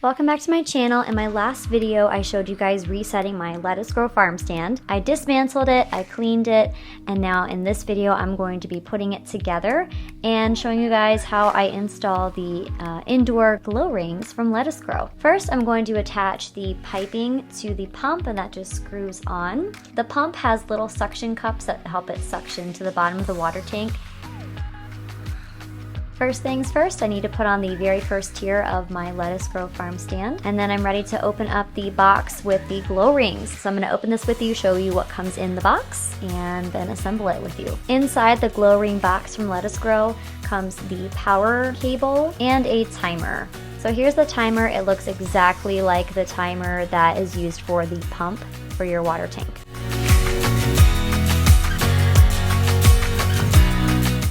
Welcome back to my channel. In my last video, I showed you guys resetting my lettuce grow farm stand. I dismantled it, I cleaned it, and now in this video, I'm going to be putting it together and showing you guys how I install the indoor glow rings from Lettuce Grow. First, I'm going to attach the piping to the pump, and that just screws on. The pump has little suction cups that help it suction to the bottom of the water tank. First things first, I need to put on the very first tier of my Lettuce Grow farm stand, and then I'm ready to open up the box with the glow rings. So I'm going to open this with you, show you what comes in the box, and then assemble it with you. Inside the glow ring box from Lettuce Grow comes the power cable and a timer. So here's the timer. It looks exactly like the timer that is used for the pump for your water tank.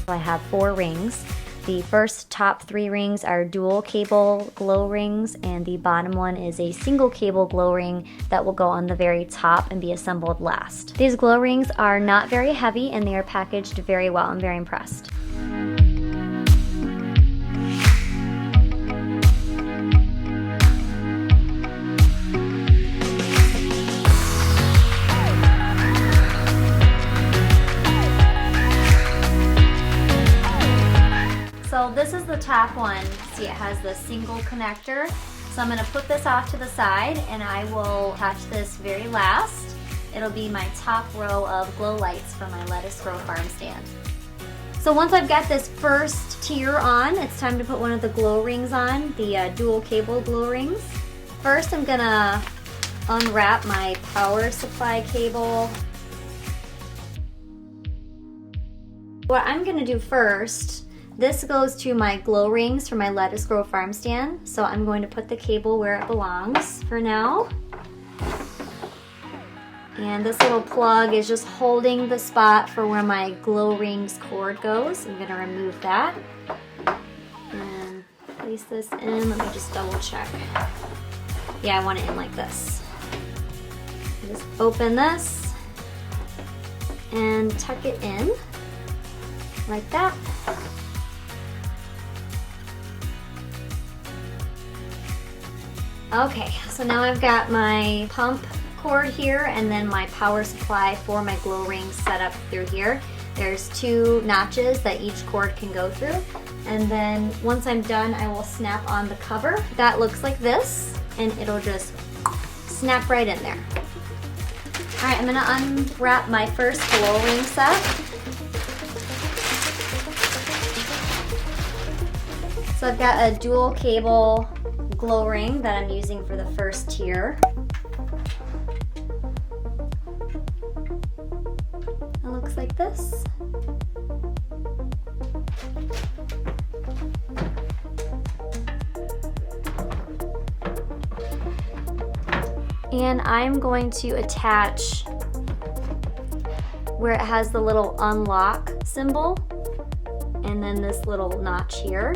I have 4 rings. The first top 3 rings are dual cable glow rings, and the bottom one is a single cable glow ring that will go on the very top and be assembled last. These glow rings are not very heavy and they are packaged very well. I'm very impressed. So this is the top one. See, it has the single connector. So I'm gonna put this off to the side and I will attach this very last. It'll be my top row of glow lights for my Lettuce Grow farm stand. So once I've got this first tier on, it's time to put one of the glow rings on, the dual cable glow rings. First, I'm gonna unwrap my power supply cable. What I'm gonna do first, this goes to my glow rings for my Lettuce Grow farm stand. So I'm going to put the cable where it belongs for now. And this little plug is just holding the spot for where my glow rings cord goes. I'm gonna remove that and place this in. Let me just double check. Yeah, I want it in like this. Just open this and tuck it in like that. Okay, so now I've got my pump cord here and then my power supply for my glow rings set up through here. There's 2 notches that each cord can go through. And then once I'm done, I will snap on the cover. That looks like this, and it'll just snap right in there. All right, I'm gonna unwrap my first glow ring set. So I've got a dual cable glow ring that I'm using for the first tier. It looks like this. And I'm going to attach where it has the little unlock symbol and then this little notch here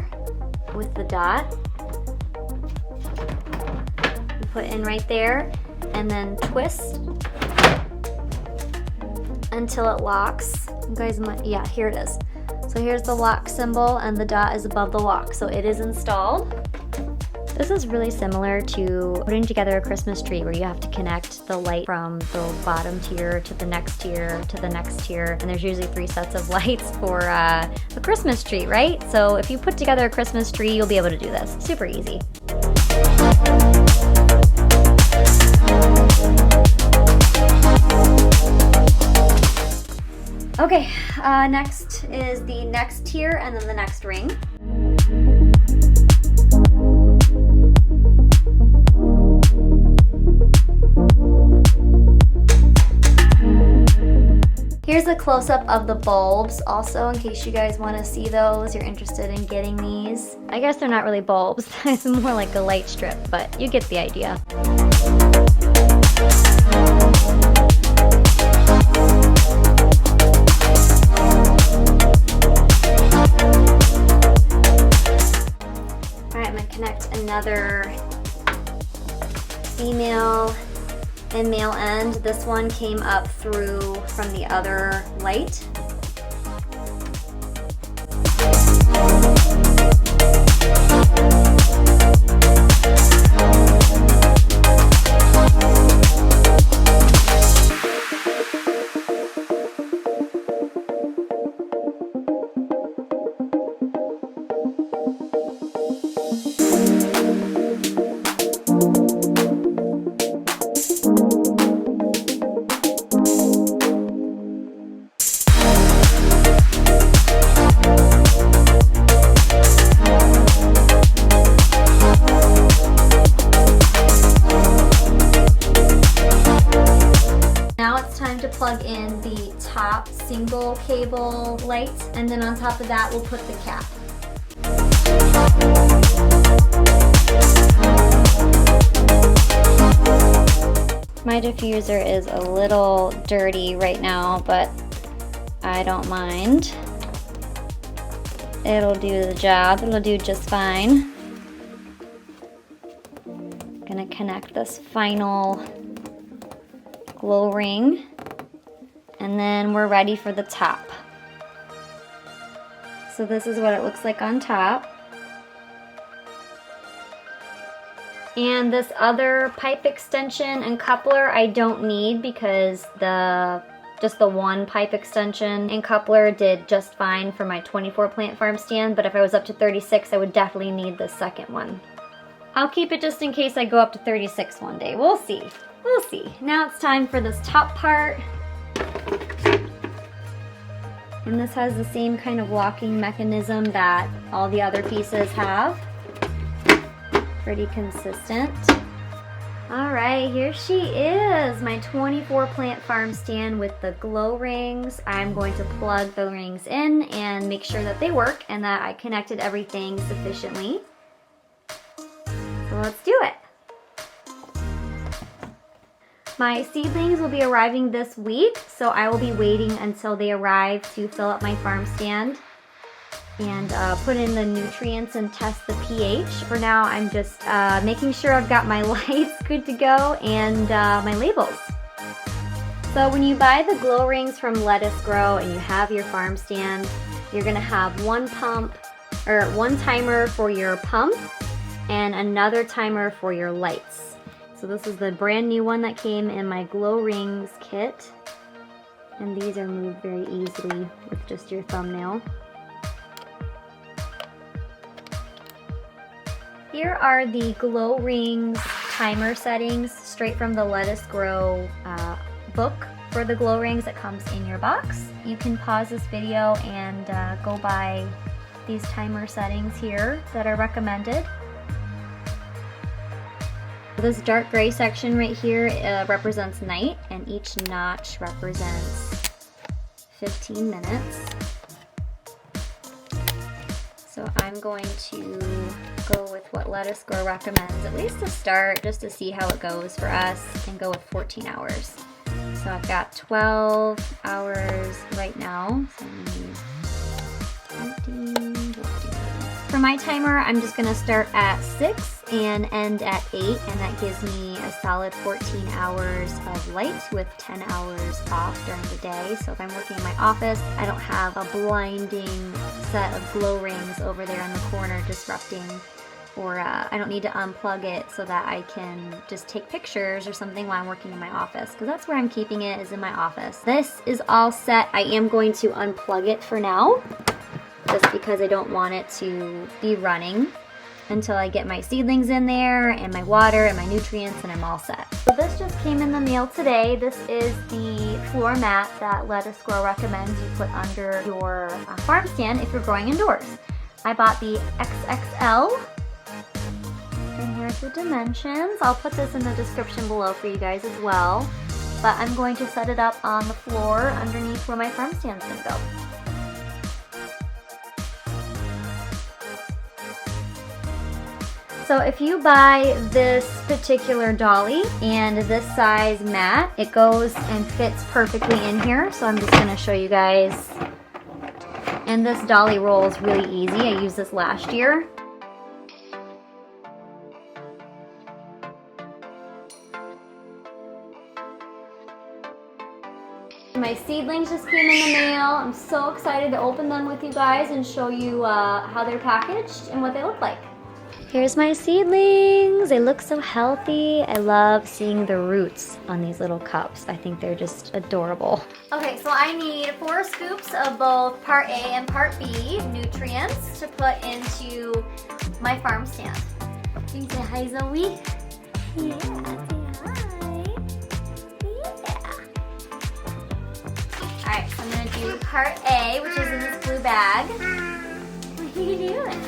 with the dot. Put in right there and then twist until it locks. You guys might, yeah, here it is. So here's the lock symbol and the dot is above the lock. So it is installed. This is really similar to putting together a Christmas tree where you have to connect the light from the bottom tier to the next tier to the next tier. And there's usually 3 sets of lights for a Christmas tree, right? So if you put together a Christmas tree, you'll be able to do this. Super easy. Okay, next is the next tier and then the next ring. Here's a close-up of the bulbs also, in case you guys want to see those, you're interested in getting these. I guess they're not really bulbs, it's more like a light strip, but you get the idea. Alright, I'm going to connect another female and male end. This one came up through from the other light. top single cable lights, and then on top of that we'll put the cap. My diffuser is a little dirty right now, but I don't mind. It'll do the job. It'll do just fine. Gonna connect this final glow ring, and then we're ready for the top. So this is what it looks like on top. And this other pipe extension and coupler I don't need because just the one pipe extension and coupler did just fine for my 24 plant farm stand, but if I was up to 36, I would definitely need the second one. I'll keep it just in case I go up to 36 one day. We'll see. We'll see. Now it's time for this top part. And this has the same kind of locking mechanism that all the other pieces have. Pretty consistent. All right, here she is, my 24 plant farm stand with the glow rings. I'm going to plug the rings in and make sure that they work and that I connected everything sufficiently. So let's do it. My seedlings will be arriving this week, so I will be waiting until they arrive to fill up my farm stand and put in the nutrients and test the pH. For now, I'm just making sure I've got my lights good to go and my labels. So when you buy the glow rings from Lettuce Grow and you have your farm stand, you're gonna have one timer for your pump and another timer for your lights. So this is the brand new one that came in my glow rings kit. And these are moved very easily with just your thumbnail. Here are the glow rings timer settings straight from the Lettuce Grow book for the glow rings that comes in your box. You can pause this video and go by these timer settings here that are recommended. This dark gray section right here represents night, and each notch represents 15 minutes. So I'm going to go with what Lettuce Grow recommends, at least to start, just to see how it goes for us, and go with 14 hours. So I've got 12 hours right now. So I need 14, 15. For my timer, I'm just gonna start at 6 and end at 8, and that gives me a solid 14 hours of light with 10 hours off during the day. So if I'm working in my office, I don't have a blinding set of glow rings over there in the corner disrupting, or I don't need to unplug it so that I can just take pictures or something while I'm working in my office, because that's where I'm keeping it, is in my office. This is all set. I am going to unplug it for now, just because I don't want it to be running until I get my seedlings in there and my water and my nutrients, and I'm all set. So this just came in the mail today. This is the floor mat that Lettuce Grow recommends you put under your farm stand if you're growing indoors. I bought the XXL, and here's the dimensions. I'll put this in the description below for you guys as well, but I'm going to set it up on the floor underneath where my farm stand's gonna go. So if you buy this particular Dolly and this size mat, it goes and fits perfectly in here. So I'm just gonna show you guys. And this Dolly roll is really easy. I used this last year. My seedlings just came in the mail. I'm so excited to open them with you guys and show you how they're packaged and what they look like. Here's my seedlings. They look so healthy. I love seeing the roots on these little cups. I think they're just adorable. Okay, so I need 4 scoops of both Part A and Part B nutrients to put into my farm stand. Can you say hi, Zoe? Yeah, say hi. Yeah. Alright, so I'm gonna do Part A, which is in this blue bag. What are you doing?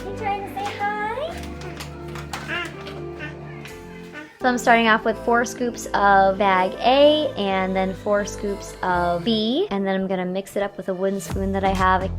You trying to say hi? So I'm starting off with 4 scoops of bag A and then 4 scoops of B, and then I'm gonna mix it up with a wooden spoon that I have.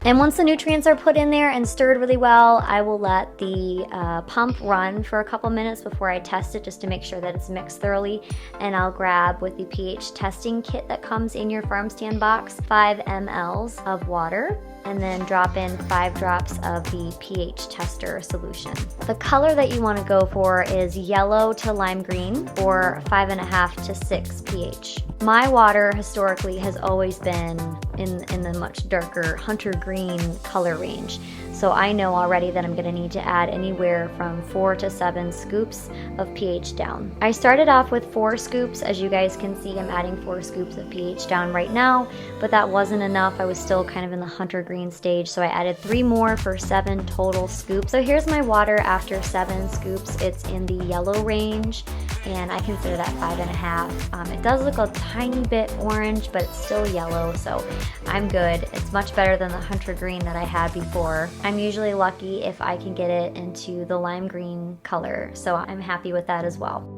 And once the nutrients are put in there and stirred really well, I will let the pump run for a couple minutes before I test it, just to make sure that it's mixed thoroughly. And I'll grab, with the pH testing kit that comes in your Farmstand box, 5 mLs of water, and then drop in 5 drops of the pH tester solution. The color that you want to go for is yellow to lime green, or 5.5 to 6 pH. My water historically has always been in the much darker hunter green color range. So I know already that I'm gonna need to add anywhere from 4 to 7 scoops of pH down. I started off with 4 scoops. As you guys can see, I'm adding 4 scoops of pH down right now, but that wasn't enough. I was still kind of in the hunter green stage, so I added 3 more for 7 total scoops. So here's my water after 7 scoops. It's in the yellow range, and I consider that 5.5. It does look a tiny bit orange, but it's still yellow, so I'm good. It's much better than the hunter green that I had before. I'm usually lucky if I can get it into the lime green color, so I'm happy with that as well.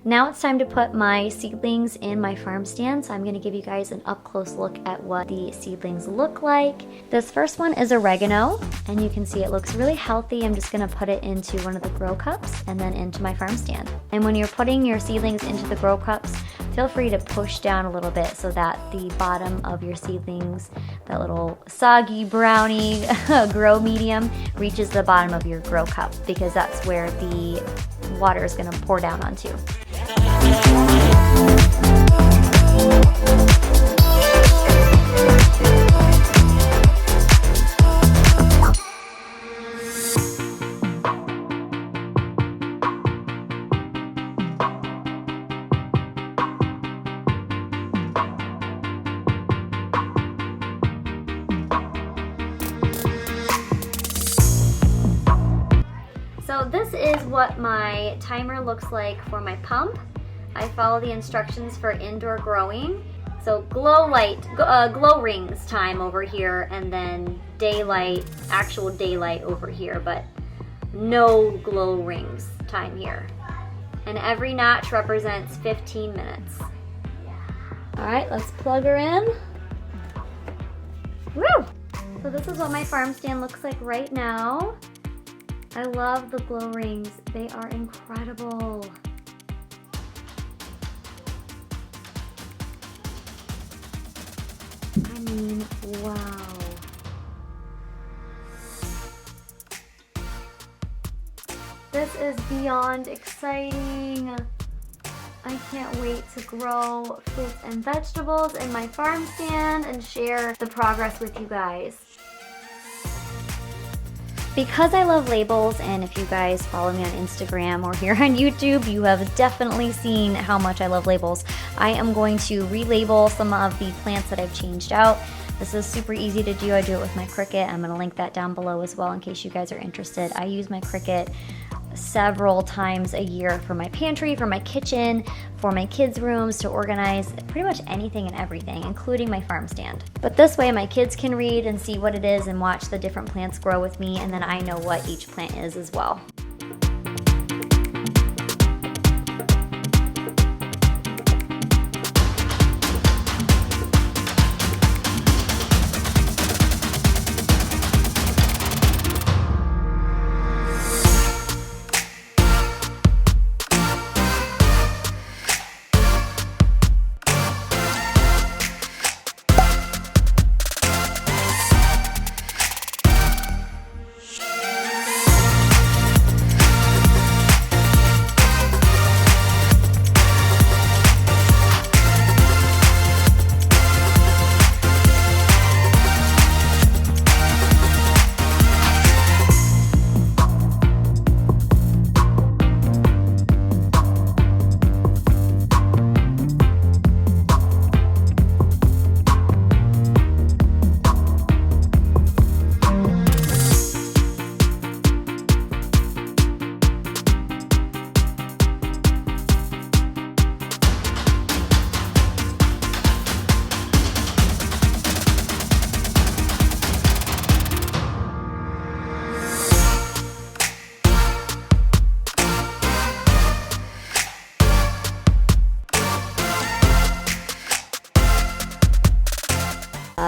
Now it's time to put my seedlings in my farm stand, so I'm going to give you guys an up-close look at what the seedlings look like. This first one is oregano, and you can see it looks really healthy. I'm just going to put it into one of the grow cups and then into my farm stand. And when you're putting your seedlings into the grow cups, feel free to push down a little bit so that the bottom of your seedlings, that little soggy brownie grow medium, reaches the bottom of your grow cup, because that's where the water is going to pour down onto. So this is what my timer looks like for my pump. I follow the instructions for indoor growing. So glow rings time over here, and then daylight, actual daylight over here, but no glow rings time here. And every notch represents 15 minutes. All right, let's plug her in. Woo! So this is what my farm stand looks like right now. I love the glow rings. They are incredible. I mean, wow. This is beyond exciting. I can't wait to grow fruits and vegetables in my farm stand and share the progress with you guys. Because I love labels, and if you guys follow me on Instagram or here on YouTube, you have definitely seen how much I love labels. I am going to relabel some of the plants that I've changed out. This is super easy to do. I do it with my Cricut. I'm going to link that down below as well in case you guys are interested. I use my Cricut several times a year for my pantry, for my kitchen, for my kids' rooms, to organize pretty much anything and everything, including my farm stand. But this way my kids can read and see what it is and watch the different plants grow with me, and then I know what each plant is as well.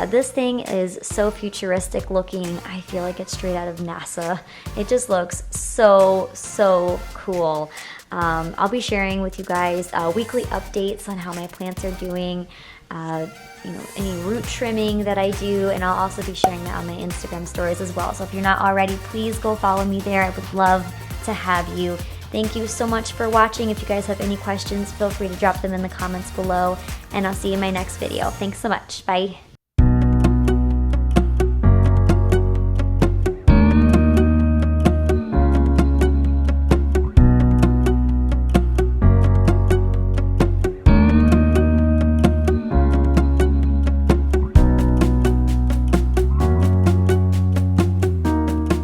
This thing is so futuristic looking. I feel like it's straight out of NASA. It just looks so, so cool. I'll be sharing with you guys weekly updates on how my plants are doing, you know, any root trimming that I do, and I'll also be sharing that on my Instagram stories as well. So if you're not already, please go follow me there. I would love to have you. Thank you so much for watching. If you guys have any questions, feel free to drop them in the comments below, and I'll see you in my next video. Thanks so much. Bye.